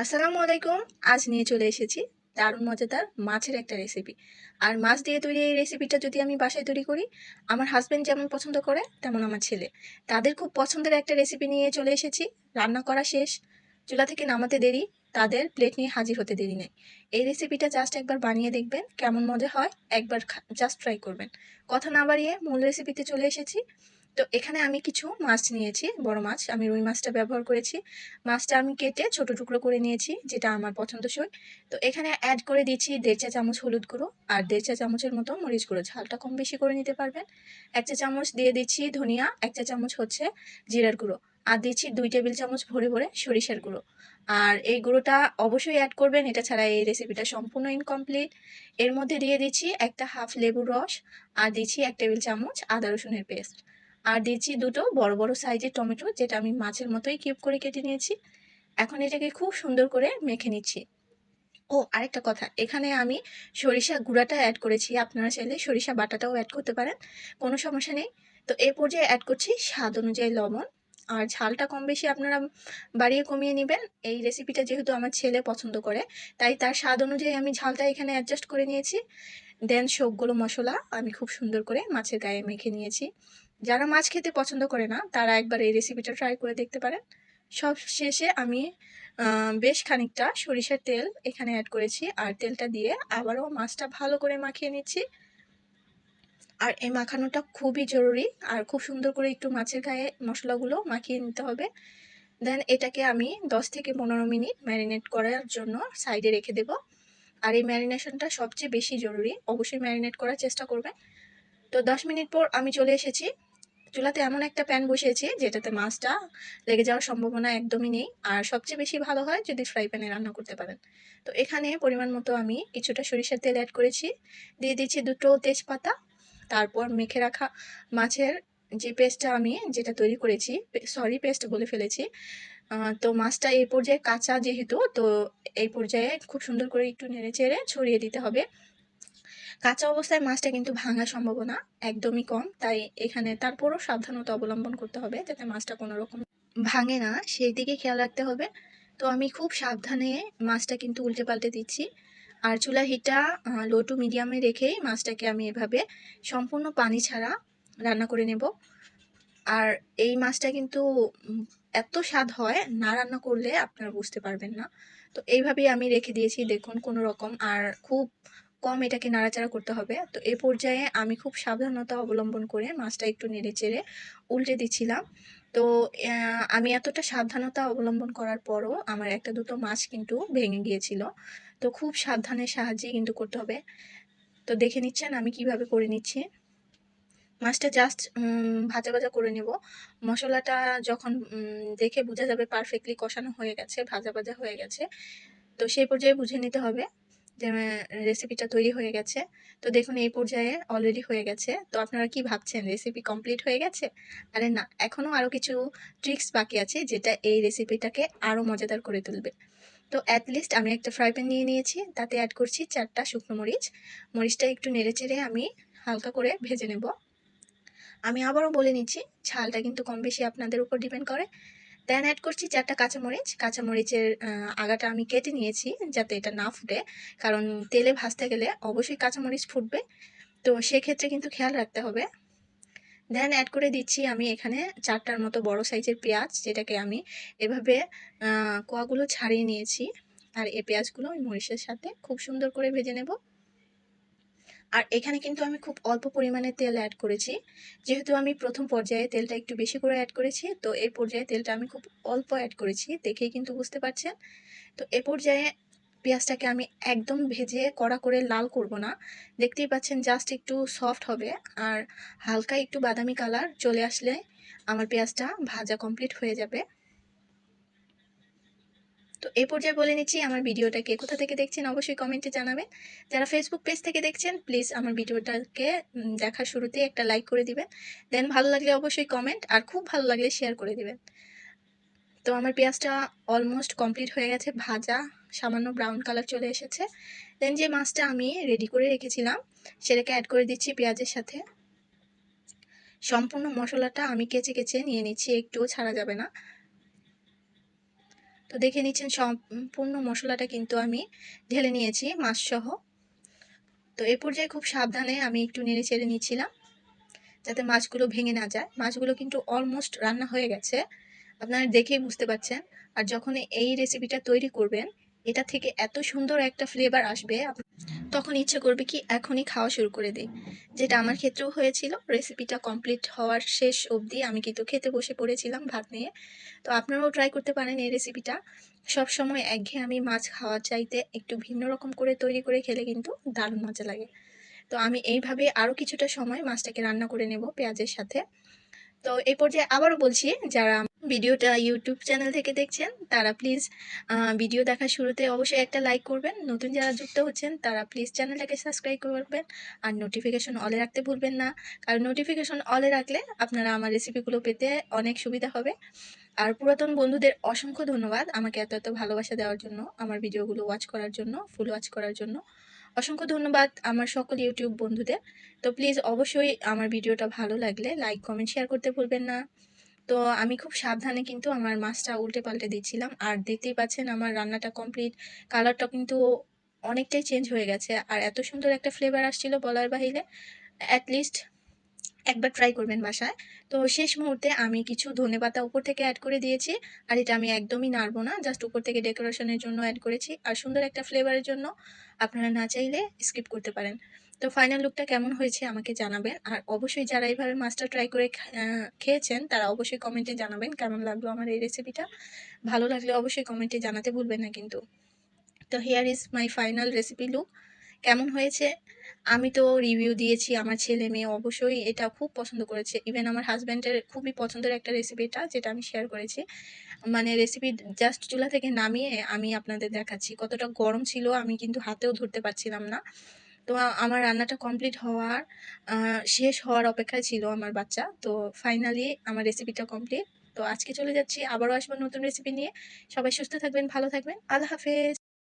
আসসালামু আলাইকুম। আজ নিয়ে চলে এসেছি দারুণ মজাদার মাছের একটা রেসিপি। আর মাছ দিয়ে তৈরি এই রেসিপিটা যদি আমি বাসায় তৈরি করি, আমার হাজবেন্ড যেমন পছন্দ করে তেমন আমার ছেলে, তাদের খুব পছন্দের একটা রেসিপি নিয়ে চলে এসেছি। রান্না করা শেষ, চুলা থেকে নামাতে দেরি, তাদের প্লেট নিয়ে হাজির হতে দেরি নেই। এই রেসিপিটা জাস্ট একবার বানিয়ে দেখবেন কেমন মজা হয়। একবার জাস্ট ট্রাই করবেন। কথা না বাড়িয়ে মূল রেসিপিতে চলে এসেছি। তো এখানে আমি কিছু মাছ নিয়েছি, বড় মাছ। আমি রুই মাছটা ব্যবহার করেছি। মাছটা আমি কেটে ছোট টুকরো করে নিয়েছি, যেটা আমার পছন্দসই। তো এখানে অ্যাড করে দিচ্ছি 1.5 চা চামচ হলুদ গুঁড়ো আর 1.5 চা চামচের মতো মরিচ গুঁড়ো। ঝালটা কম বেশি করে নিতে পারবেন। 1 চা চামচ দিয়ে দিচ্ছি ধনিয়া, 1 চা চামচ হচ্ছে জিরার গুঁড়ো, আর দিচ্ছি 2 টেবিল চামচ ভরে ভরে সরিষার গুঁড়ো। আর এই গুঁড়োটা অবশ্যই অ্যাড করবেন, এটা ছাড়া এই রেসিপিটা সম্পূর্ণ ইনকমপ্লিট। এর মধ্যে দিয়ে দিচ্ছি একটা হাফ লেবুর রস, আর দিচ্ছি 1 টেবিল চামচ আদা রসুনের পেস্ট, আর দিচ্ছি দুটো বড় বড় সাইজের টমেটো, যেটা আমি মাছের মতোই কিউব করে কেটে নিয়েছি। এখন এটাকে খুব সুন্দর করে মেখে নিচ্ছি। ও আরেকটা কথা, এখানে আমি সরিষা গুঁড়াটা অ্যাড করেছি, আপনারা চাইলে সরিষা বাটাটাও অ্যাড করতে পারেন, কোনো সমস্যা নেই। তো এই পর্যায়ে অ্যাড করছি স্বাদ অনুযায়ী লবণ। আর ঝালটা কম বেশি আপনারা বাড়িয়ে কমিয়ে নেবেন। এই রেসিপিটা যেহেতু আমার ছেলে পছন্দ করে, তাই তার স্বাদ অনুযায়ী আমি ঝালটা এখানে অ্যাডজাস্ট করে নিয়েছি। দেন সবগুলো মশলা আমি খুব সুন্দর করে মাছের গায়ে মেখে নিয়েছি। যারা মাছ খেতে পছন্দ করে না, তারা একবার এই রেসিপিটা ট্রাই করে দেখতে পারেন। সব শেষে আমি বেশ খানিকটা সরিষার তেল এখানে অ্যাড করেছি, আর তেলটা দিয়ে আবারও মাছটা ভালো করে মাখিয়ে নিচ্ছি। আর এই মাখানোটা খুবই জরুরি, আর খুব সুন্দর করে একটু মাছের গায়ে মশলাগুলো মাখিয়ে নিতে হবে। দেন এটাকে আমি 10 থেকে 15 মিনিট ম্যারিনেট করার জন্য সাইডে রেখে দেব। আর এই ম্যারিনেশনটা সবচেয়ে বেশি জরুরি, অবশ্যই ম্যারিনেট করার চেষ্টা করবেন। তো 10 মিনিট পর আমি চলে এসেছি। চুলাতে এমন একটা প্যান বসিয়েছি যেটাতে মাছটা লেগে যাওয়ার সম্ভাবনা একদমই নেই, আর সবচেয়ে বেশি ভালো হয় যদি ফ্রাই প্যানে রান্না করতে পারেন। তো এখানে পরিমাণ মতো আমি কিছুটা সরিষার তেল অ্যাড করেছি, দিয়ে দিচ্ছি দুটো তেজপাতা। তারপর মেখে রাখা মাছের যে পেস্টটা আমি যেটা তৈরি করেছি, সরি পেস্ট বলে ফেলেছি। তো মাছটা এই পর্যায়ে কাঁচা যেহেতু, তো এই পর্যায়ে খুব সুন্দর করে একটু নেড়ে চেড়ে ছড়িয়ে দিতে হবে। কাঁচা অবস্থায় মাছটা কিন্তু ভাঙার সম্ভাবনা একদমই কম, তাই এখানে তারপরও সাবধানতা অবলম্বন করতে হবে যাতে মাছটা কোনো রকম ভাঙে না, সেই দিকে খেয়াল রাখতে হবে। তো আমি খুব সাবধানে মাছটা কিন্তু উল্টে পাল্টে দিচ্ছি। আর চুলার হিটটা লো টু মিডিয়ামে রেখেই মাছটাকে আমি এভাবে সম্পূর্ণ পানি ছাড়া রান্না করে নেব। আর এই মাছটা কিন্তু এত স্বাদ হয়, না রান্না করলে আপনারা বুঝতে পারবেন না। তো এইভাবেই আমি রেখে দিয়েছি, দেখুন কোনো রকম, আর খুব কম এটাকে নাড়াচাড়া করতে হবে। তো এই পর্যায়ে আমি খুব সাবধানতা অবলম্বন করে মাছটা একটু নেড়ে চেড়ে উল্টে দিচ্ছিলাম। তো আমি এতটা সাবধানতা অবলম্বন করার পরও আমার একটা দুটো মাছ কিন্তু ভেঙে গিয়েছিল। তো খুব সাবধানের সাহায্যেই কিন্তু করতে হবে। তো দেখে নিচ্ছেন আমি কিভাবে করে নিচ্ছি। মাছটা জাস্ট ভাজা ভাজা করে নেব। মশলাটা যখন দেখে বোঝা যাবে পারফেক্টলি কষানো হয়ে গেছে, ভাজা ভাজা হয়ে গেছে, তো সেই পর্যায়ে বুঝে নিতে হবে যে রেসিপিটা তৈরি হয়ে গেছে। তো দেখুন এই পর্যায়ে অলরেডি হয়ে গেছে। তো আপনারা কি ভাবছেন রেসিপি কমপ্লিট হয়ে গেছে? আরে না, এখনও আরও কিছু ট্রিক্স বাকি আছে যেটা এই রেসিপিটাকে আরও মজাদার করে তুলবে। তো অ্যাট লিস্ট আমি একটা ফ্রাই প্যান নিয়ে নিয়েছি, তাতে অ্যাড করছি 4টা শুকনো মরিচ। মরিচটা একটু নেড়ে চেড়ে আমি হালকা করে ভেজে নেব। আমি আবারও বলে নিচ্ছি, ঝালটা কিন্তু কম বেশি আপনাদের উপর ডিপেন্ড করে। দেন অ্যাড করছি 4টা কাঁচামরিচ। কাঁচামরিচের আগাটা আমি কেটে নিয়েছি যাতে এটা না ফুটে, কারণ তেলে ভাজতে গেলে অবশ্যই কাঁচামরিচ ফুটবে, তো সেক্ষেত্রে কিন্তু খেয়াল রাখতে হবে। দেন অ্যাড করে দিচ্ছি আমি এখানে 4টার মতো বড় সাইজের পেঁয়াজ, যেটাকে আমি এভাবে কোয়াগুলো ছাড়িয়ে নিয়েছি। আর এই পেঁয়াজগুলো ওই মরিচের সাথে খুব সুন্দর করে ভেজে নেব। আর এখানে কিন্তু আমি খুব অল্প পরিমাণে তেল অ্যাড করেছি, যেহেতু আমি প্রথম পর্যায়ে তেলটা একটু বেশি করে অ্যাড করেছি, তো এই পর্যায়ে তেলটা আমি খুব অল্প অ্যাড করেছি, দেখেই কিন্তু বুঝতে পারছেন। তো এ পর্যায়ে পেঁয়াজটাকে আমি একদম ভেজে কড়া করে লাল করব না, দেখতেই পাচ্ছেন জাস্ট একটু সফট হবে। আর হালকা একটু বাদামি কালার চলে আসলে আমার পেঁয়াজটা ভাজা কমপ্লিট হয়ে যাবে। তো এই পর্যায়ে বলে নিচ্ছি, আমার ভিডিওটা কে কোথা থেকে দেখছেন অবশ্যই কমেন্টে জানাবেন। যারা ফেসবুক পেজ থেকে দেখছেন প্লিজ আমার ভিডিওটাকে দেখার শুরুতেই একটা লাইক করে দিবেন। দেন ভালো লাগলে অবশ্যই কমেন্ট, আর খুব ভালো লাগলে শেয়ার করে দিবেন। তো আমার পেঁয়াজটা অলমোস্ট কমপ্লিট হয়ে গেছে ভাজা, সামান্য ব্রাউন কালার চলে এসেছে। দেন যে মাছটা আমি রেডি করে রেখেছিলাম সেটাকে অ্যাড করে দিচ্ছি পেঁয়াজের সাথে। সম্পূর্ণ মশলাটা আমি কেচে কেচে নিয়ে নিচ্ছি, একটুও ছাড়া যাবে না। তো দেখে নিচ্ছেন সম্পূর্ণ মশলাটা কিন্তু আমি ঢেলে নিয়েছি মাছ সহ। তো এই পর্যায়ে খুব সাবধানে আমি একটু নেড়ে চেড়ে নিচ্ছিলাম যাতে মাছগুলো ভেঙে না যায়। মাছগুলো কিন্তু অলমোস্ট রান্না হয়ে গেছে, আপনারা দেখেই বুঝতে পারছেন। আর যখন এই রেসিপিটা তৈরি করবেন, এটা থেকে এত সুন্দর একটা ফ্লেভার আসবে, তখন ইচ্ছে করবে কি এখনই খাওয়া শুরু করে দিই, যেটা আমার ক্ষেত্রেও হয়েছিল। রেসিপিটা কমপ্লিট হওয়ার শেষ অবধি আমি কিন্তু খেতে বসে পড়েছিলাম ভাত নিয়ে। তো আপনারাও ট্রাই করতে পারেন এই রেসিপিটা। সবসময় একঘেয়েমি মাছ খাওয়ার চাইতে একটু ভিন্ন রকম করে তৈরি করে খেলে কিন্তু দারুণ মজা লাগে। তো আমি এইভাবে আরও কিছুটা সময় মাছটাকে রান্না করে নেব পেঁয়াজের সাথে। তো এই পর্যায়ে আবারও বলছি, যারা ভিডিওটা ইউটিউব চ্যানেল থেকে দেখছেন তারা প্লিজ ভিডিও দেখার শুরুতে অবশ্যই একটা লাইক করবেন। নতুন যারা যুক্ত হচ্ছেন তারা প্লিজ চ্যানেলটাকে সাবস্ক্রাইব করবেন আর নোটিফিকেশন অলে রাখতে ভুলবেন না, কারণ নোটিফিকেশন অলে রাখলে আপনারা আমার রেসিপিগুলো পেতে অনেক সুবিধা হবে। আর পুরাতন বন্ধুদের অসংখ্য ধন্যবাদ আমাকে এত এত ভালোবাসা দেওয়ার জন্য, আমার ভিডিওগুলো ওয়াচ করার জন্য, ফুল ওয়াচ করার জন্য অসংখ্য ধন্যবাদ আমার সকল ইউটিউব বন্ধুদের। তো প্লিজ অবশ্যই আমার ভিডিওটা ভালো লাগলে লাইক কমেন্ট শেয়ার করতে ভুলবেন না। তো আমি খুব সাবধানে কিন্তু আমার মাছটা উল্টে পাল্টে দিচ্ছিলাম, আর দেখতেই পাচ্ছেন আমার রান্নাটা কমপ্লিট। কালারটা কিন্তু অনেকটাই চেঞ্জ হয়ে গেছে, আর এত সুন্দর একটা ফ্লেভার আসছিল বলার বাহিরে। অ্যাটলিস্ট একবার ট্রাই করবেন বাসায়। তো শেষ মুহূর্তে আমি কিছু ধনেপাতা উপর থেকে অ্যাড করে দিয়েছি, আর এটা আমি একদমই নাড়বো না, জাস্ট উপর থেকে ডেকোরেশনের জন্য অ্যাড করেছি, আর সুন্দর একটা ফ্লেভারের জন্য আপনারা না চাইলে স্কিপ করতে পারেন। তো ফাইনাল লুকটা কেমন হয়েছে আমাকে জানাবেন, আর অবশ্যই যারা এইভাবে মাছটা ট্রাই করে খেয়েছেন তারা অবশ্যই কমেন্টে জানাবেন কেমন লাগলো আমার এই রেসিপিটা। ভালো লাগলে অবশ্যই কমেন্টে জানাতে ভুলবেন না কিন্তু। তো here is my final recipe look. কেমন হয়েছে আমি তো রিভিউ দিয়েছি, আমার ছেলে মেয়ে অবশ্যই এটা খুব পছন্দ করেছে। ইভেন আমার হাজব্যান্ডের খুবই পছন্দের একটা রেসিপি এটা, যেটা আমি শেয়ার করেছি। মানে রেসিপি জাস্ট চুলা থেকে নামিয়ে আমি আপনাদের দেখাচ্ছি কতটা গরম ছিল, আমি কিন্তু হাতেও ধরতে পারছিলাম না। তো আমার রান্নাটা কমপ্লিট হওয়ার শেষ হওয়ার অপেক্ষায় ছিল আমার বাচ্চা। তো ফাইনালি আমার রেসিপিটা কমপ্লিট। তো আজকে চলে যাচ্ছি, আবারও আসবো নতুন রেসিপি নিয়ে। সবাই সুস্থ থাকবেন, ভালো থাকবেন, আল্লাহ হাফেজ।